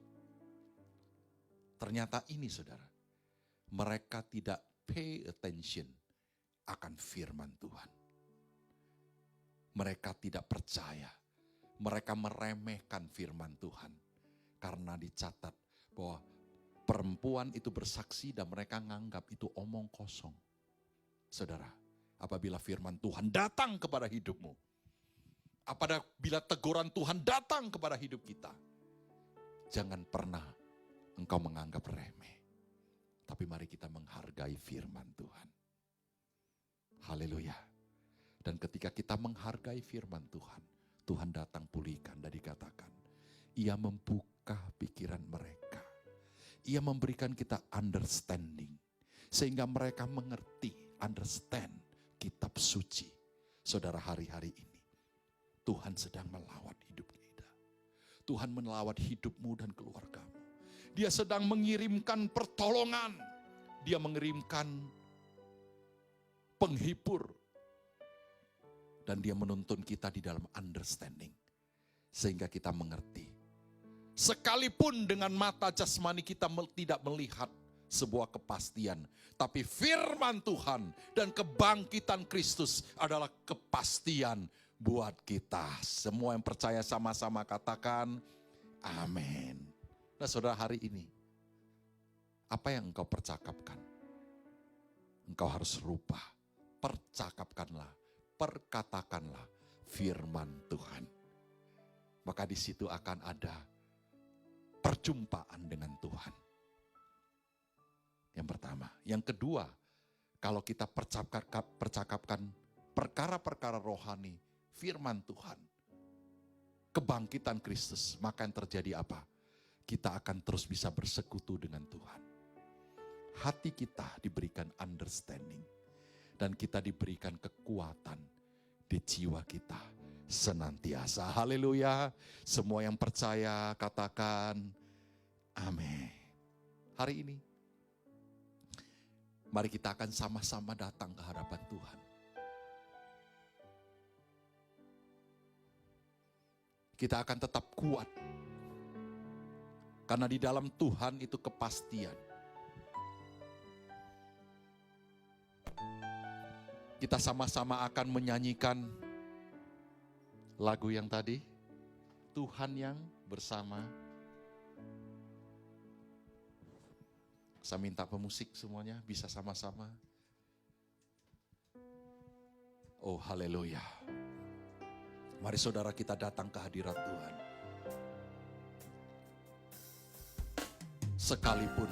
Ternyata ini saudara, mereka tidak pay attention akan firman Tuhan. Mereka tidak percaya, mereka meremehkan firman Tuhan. Karena dicatat bahwa perempuan itu bersaksi dan mereka menganggap itu omong kosong. Saudara, apabila firman Tuhan datang kepada hidupmu, apabila teguran Tuhan datang kepada hidup kita, jangan pernah engkau menganggap remeh. Tapi mari kita menghargai firman Tuhan. Haleluya. Dan ketika kita menghargai firman Tuhan, Tuhan datang pulihkan dan dikatakan, Ia membuka pikiran mereka. Ia memberikan kita understanding. Sehingga mereka mengerti, understand kitab suci. Saudara, hari-hari ini Tuhan sedang melawat hidup kita. Tuhan melawat hidupmu dan keluargamu. Dia sedang mengirimkan pertolongan. Dia mengirimkan penghibur. Dan dia menuntun kita di dalam understanding. Sehingga kita mengerti. Sekalipun dengan mata jasmani kita tidak melihat sebuah kepastian. Tapi firman Tuhan dan kebangkitan Kristus adalah kepastian buat kita. Semua yang percaya sama-sama katakan amin. Nah saudara, hari ini apa yang engkau percakapkan? Engkau harus rubah. Percakapkanlah, perkatakanlah firman Tuhan. Maka di situ akan ada perjumpaan dengan Tuhan. Yang pertama. Yang kedua, kalau kita percakapkan perkara-perkara rohani, firman Tuhan, kebangkitan Kristus, maka yang terjadi apa? Kita akan terus bisa bersekutu dengan Tuhan. Hati kita diberikan understanding, dan kita diberikan kekuatan di jiwa kita senantiasa. Haleluya. Semua yang percaya katakan amin. Hari ini mari kita akan sama-sama datang ke hadapan Tuhan. Kita akan tetap kuat. Karena di dalam Tuhan itu kepastian. Kita sama-sama akan menyanyikan lagu yang tadi, Tuhan yang bersama. Saya minta pemusik semuanya bisa sama-sama. Oh haleluya. Mari saudara kita datang ke hadirat Tuhan. Sekalipun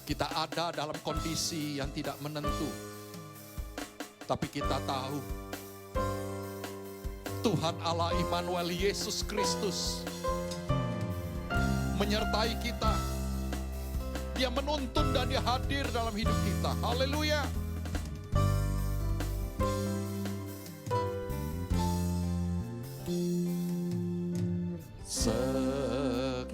kita ada dalam kondisi yang tidak menentu, tapi kita tahu Tuhan Allah Immanuel Yesus Kristus menyertai kita. Dia menuntun dan dia hadir dalam hidup kita. Haleluya. Sekalipun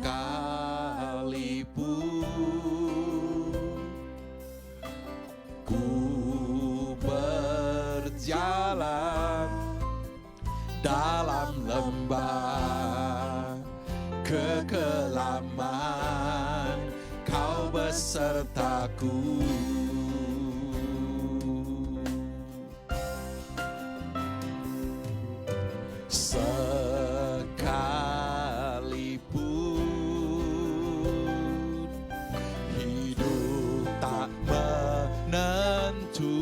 ku berjalan dalam lembah kekelaman, Kau besertaku. Sekalipun hidup tak menentu,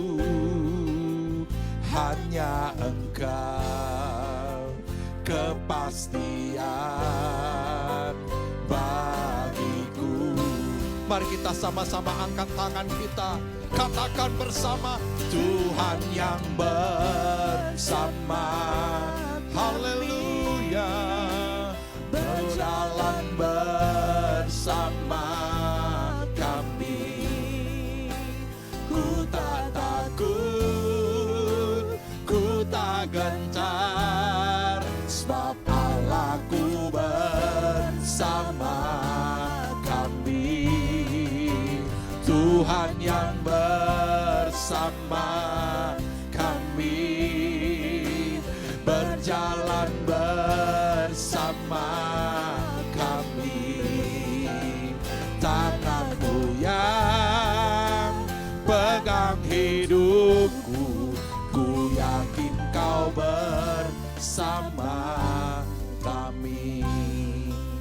hanya Engkau kepastian bagiku. Mari kita sama-sama angkat tangan kita, katakan bersama, Tuhan yang bersama. Haleluya. Berjalan bersama kami. Ku tak takut, ku tak gentar, sebab Allahku bersama kami. Tuhan yang bersama kami, berjalan bersama kami. Tangan-Mu yang pegang hidupku, ku yakin Kau bersama kami.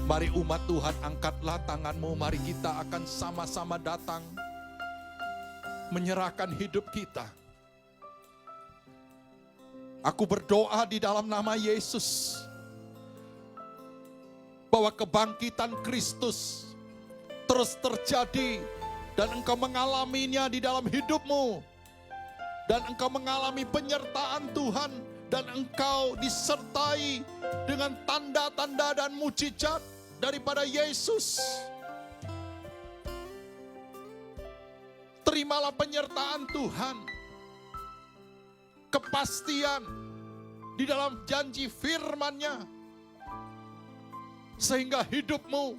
Mari umat Tuhan, angkatlah tanganmu, mari kita akan sama-sama datang menyerahkan hidup kita. Aku berdoa di dalam nama Yesus, bahwa kebangkitan Kristus terus terjadi dan engkau mengalaminya di dalam hidupmu. Dan engkau mengalami penyertaan Tuhan, dan engkau disertai dengan tanda-tanda dan mujizat daripada Yesus. Terimalah penyertaan Tuhan, kepastian di dalam janji firman-Nya, sehingga hidupmu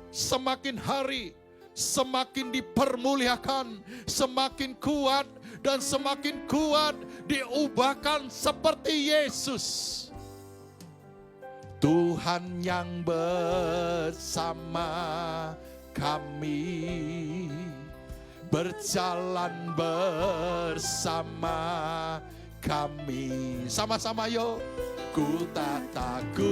semakin hari semakin dipermuliakan, semakin kuat dan semakin kuat diubahkan seperti Yesus. Tuhan yang bersama kami berjalan bersama kami. Sama-sama yuk. Ku tak takut,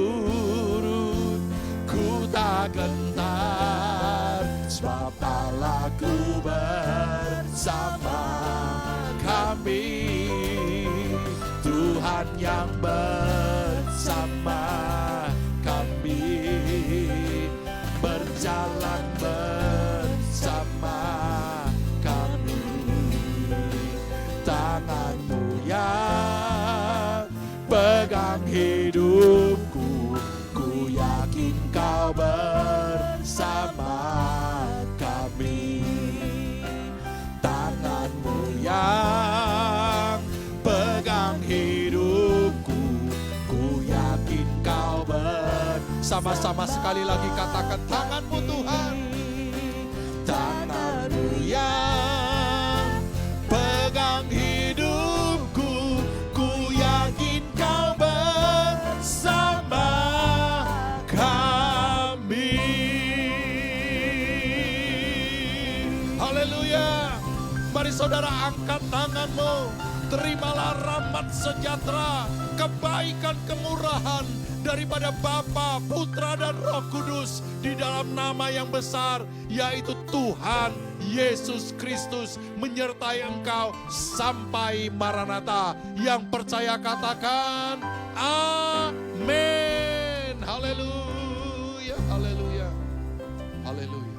ku tak gentar, sebab Allahku bersama kami. Tuhan yang bersama kami, berjalan bersama kami. Tangan-Mu yang pegang hidupku, ku yakin Kau bersama kami. Tangan-Mu yang pegang hidupku, ku yakin Kau bersama-sama. Sekali lagi katakan, tangan-Mu Tuhan. Tangan-Mu yang pegang hidupku, ku yakin Kau bersama kami. Haleluya. Mari saudara angkat tanganmu. Terimalah rahmat sejahtera, kebaikan, kemurahan daripada Bapa, Putra, dan Roh Kudus di dalam nama yang besar, yaitu Tuhan Yesus Kristus menyertai engkau sampai Maranatha. Yang percaya katakan amin. Haleluya, haleluya, haleluya.